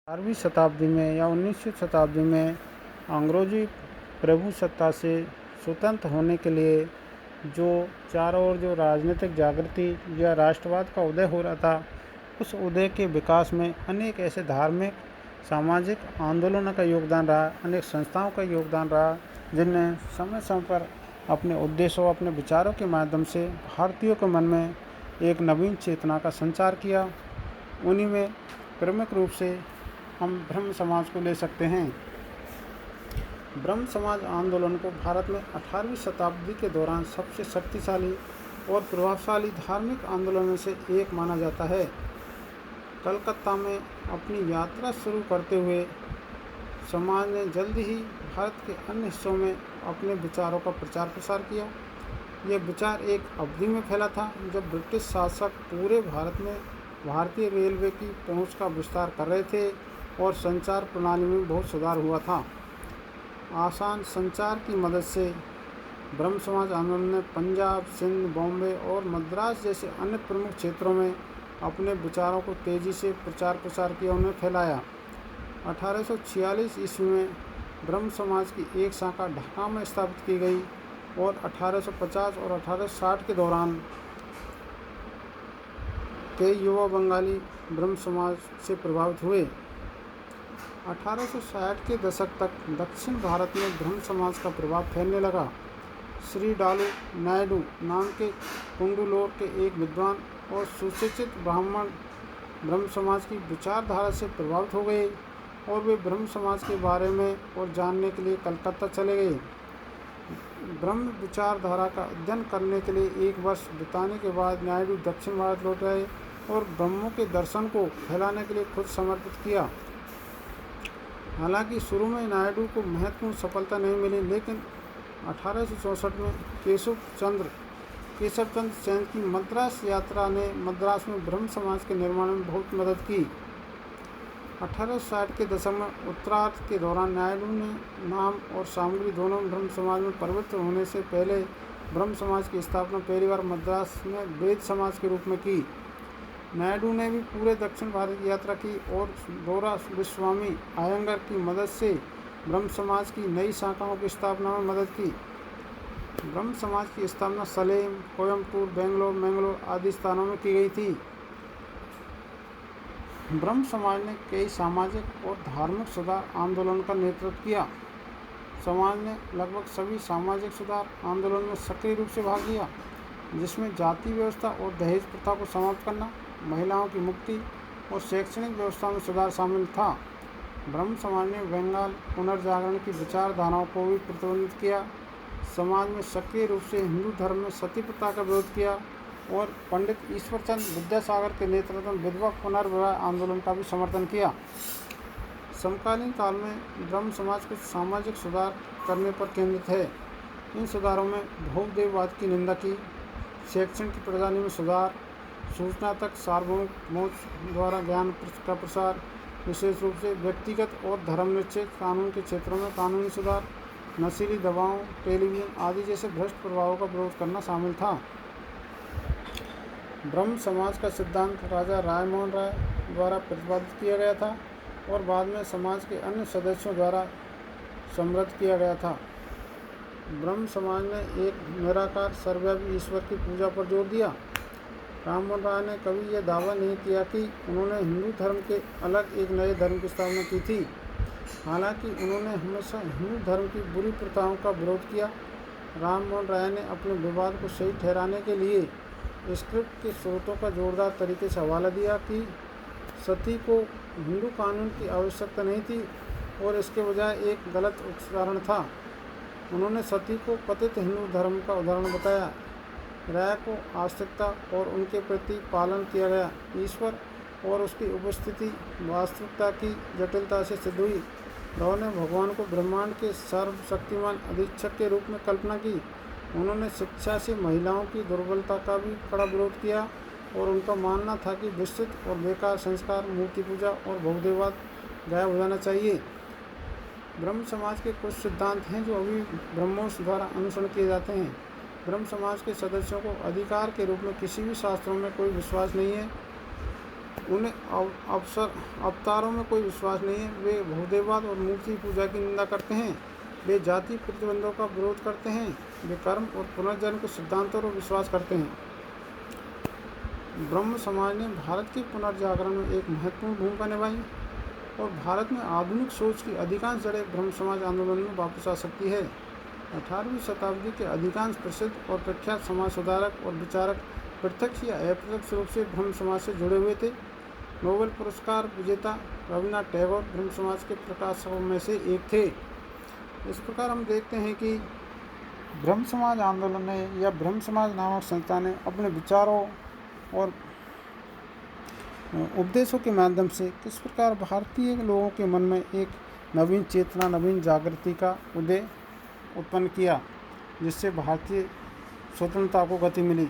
18वीं शताब्दी में या 19वीं शताब्दी में अंग्रेजी प्रभुसत्ता से स्वतंत्र होने के लिए जो चारों ओर जो राजनीतिक जागृति या राष्ट्रवाद का उदय हो रहा था, उस उदय के विकास में अनेक ऐसे धार्मिक सामाजिक आंदोलनों का योगदान रहा, अनेक संस्थाओं का योगदान रहा, जिनने समय समय पर अपने उद्देश्यों अपने विचारों के माध्यम से भारतीयों के मन में एक नवीन चेतना का संचार किया। उन्हीं में प्रमुख रूप से हम ब्रह्म समाज को ले सकते हैं। ब्रह्म समाज आंदोलन को भारत में 18वीं शताब्दी के दौरान सबसे शक्तिशाली और प्रभावशाली धार्मिक आंदोलनों से एक माना जाता है। कलकत्ता में अपनी यात्रा शुरू करते हुए समाज ने जल्द ही भारत के अन्य हिस्सों में अपने विचारों का प्रचार प्रसार किया। यह विचार एक अवधि में फैला था जब ब्रिटिश शासक पूरे भारत में भारतीय रेलवे की पहुंच का विस्तार कर रहे थे और संचार प्रणाली में बहुत सुधार हुआ था। आसान संचार की मदद से ब्रह्म समाज आंदोलन ने पंजाब, सिंध, बॉम्बे और मद्रास जैसे अन्य प्रमुख क्षेत्रों में अपने विचारों को तेज़ी से प्रचार प्रसार किया, उन्हें फैलाया। 1846 ईस्वी में ब्रह्म समाज की एक शाखा ढाका में स्थापित की गई और 1850 और 1860 के दौरान कई युवा बंगाली ब्रह्म समाज से प्रभावित हुए। 1860 के दशक तक दक्षिण भारत में ब्रह्म समाज का प्रभाव फैलने लगा। श्री डालू नायडू नाम के कुंडुलोर के एक विद्वान और सुशिक्षित ब्राह्मण ब्रह्म समाज की विचारधारा से प्रभावित हो गए और वे ब्रह्म समाज के बारे में और जानने के लिए कलकत्ता चले गए। ब्रह्म विचारधारा का अध्ययन करने के लिए एक वर्ष बिताने के बाद नायडू दक्षिण भारत लौट आए और ब्रह्मों के दर्शन को फैलाने के लिए खुद समर्पित किया। हालांकि शुरू में नायडू को महत्वपूर्ण सफलता नहीं मिली, लेकिन 1864 में केशव चंद्र सेन की मद्रास यात्रा ने मद्रास में ब्रह्म समाज के निर्माण में बहुत मदद की। 1860 के दशक में उत्तरार्ध के दौरान नायडू ने नाम और सामग्री दोनों ब्रह्म समाज में परिवर्तित होने से पहले ब्रह्म समाज की स्थापना पहली बार मद्रास में वेद समाज के रूप में की। नायडू ने भी पूरे दक्षिण भारत की यात्रा की और दौरा विश्वामी आयंगर की मदद से ब्रह्म समाज की नई शाखाओं की स्थापना में मदद की। ब्रह्म समाज की स्थापना सलेम, कोयम्बटूर, बेंगलोर, मैंगलोर आदि स्थानों में की गई थी। ब्रह्म समाज ने कई सामाजिक और धार्मिक सुधार आंदोलन का नेतृत्व किया। समाज ने लगभग सभी सामाजिक सुधार आंदोलन में सक्रिय रूप से भाग लिया, जिसमें जाति व्यवस्था और दहेज प्रथा को समाप्त करना, महिलाओं की मुक्ति और शैक्षणिक व्यवस्था में सुधार शामिल था। ब्रह्म समाज ने बंगाल पुनर्जागरण की विचारधाराओं को भी प्रतिबंधित किया। समाज में सक्रिय रूप से हिंदू धर्म में सती प्रथा का विरोध किया और पंडित ईश्वरचंद्र विद्यासागर के नेतृत्व में विधवा पुनर्विवाह आंदोलन का भी समर्थन किया। समकालीन काल में ब्रह्म समाज कुछ सामाजिक सुधार करने पर केंद्रित है। इन सुधारों में बहुदेववाद की निंदा की, शैक्षणिक की प्रणाली में सुधार, सूचना तक सार्वभौमिक पहुंच द्वारा ज्ञान का प्रसार, विशेष रूप से व्यक्तिगत और धर्मनिरपेक्ष कानून के क्षेत्रों में कानूनी सुधार, नशीली दवाओं, टेलीविजन आदि जैसे भ्रष्ट प्रभावों का विरोध करना शामिल था। ब्रह्म समाज का सिद्धांत राजा राममोहन राय द्वारा प्रतिपादित किया गया था और बाद में समाज के अन्य सदस्यों द्वारा समृद्ध किया गया था। ब्रह्म समाज ने एक निराकार सर्वव्यापी ईश्वर की पूजा पर जोर दिया। राममोहन राय ने कभी यह दावा नहीं किया कि उन्होंने हिंदू धर्म के अलग एक नए धर्म की स्थापना की थी। हालांकि उन्होंने हमेशा हिंदू धर्म की बुरी प्रथाओं का विरोध किया। राममोहन राय ने अपने विवाद को सही ठहराने के लिए स्क्रिप्ट के स्रोतों का जोरदार तरीके से हवाला दिया कि सती को हिंदू कानून की आवश्यकता नहीं थी और इसके बजाय एक गलत उच्चारण था। उन्होंने सती को कथित हिंदू धर्म का उदाहरण बताया। राय को आस्तिकता और उनके प्रति पालन किया गया ईश्वर और उसकी उपस्थिति वास्तविकता की जटिलता से सिद्ध हुई। उन्होंने भगवान को ब्रह्मांड के सर्वशक्तिमान अधीक्षक के रूप में कल्पना की। उन्होंने शिक्षा से महिलाओं की दुर्बलता का भी कड़ा विरोध किया और उनका मानना था कि विस्तृत और बेकार संस्कार, मूर्ति पूजा और बहुदेववाद गायब हो जाना चाहिए। ब्रह्म समाज के कुछ सिद्धांत हैं जो अभी ब्रह्मोस द्वारा अनुसरण किए जाते हैं। ब्रह्म समाज के सदस्यों को अधिकार के रूप में किसी भी शास्त्रों में कोई विश्वास नहीं है। उन्हें अवतारों में कोई विश्वास नहीं है। वे बहुदेववाद और मूर्ति पूजा की निंदा करते हैं। वे जाति प्रतिबंधों का विरोध करते हैं। वे कर्म और पुनर्जन्म के सिद्धांतों पर विश्वास करते हैं। ब्रह्म समाज ने भारत के पुनर्जागरण में एक महत्वपूर्ण भूमिका निभाई और भारत में आधुनिक सोच की अधिकांश जड़ें ब्रह्म समाज आंदोलन में वापस आ सकती है। 18वीं शताब्दी के अधिकांश प्रसिद्ध और प्रख्यात समाज सुधारक और विचारक प्रत्यक्ष या अप्रत्यक्ष रूप से ब्रह्म समाज से जुड़े हुए थे। नोबेल पुरस्कार विजेता रविन्द्रनाथ टैगोर ब्रह्म समाज के प्रकाशकों में से एक थे। इस प्रकार हम देखते हैं कि ब्रह्म समाज आंदोलन ने या ब्रह्म समाज नामक संस्था ने अपने विचारों और उपदेशों के माध्यम से किस प्रकार भारतीय लोगों के मन में एक नवीन चेतना, नवीन जागृति का उदय उत्पन्न किया, जिससे भारतीय स्वतंत्रता को गति मिली।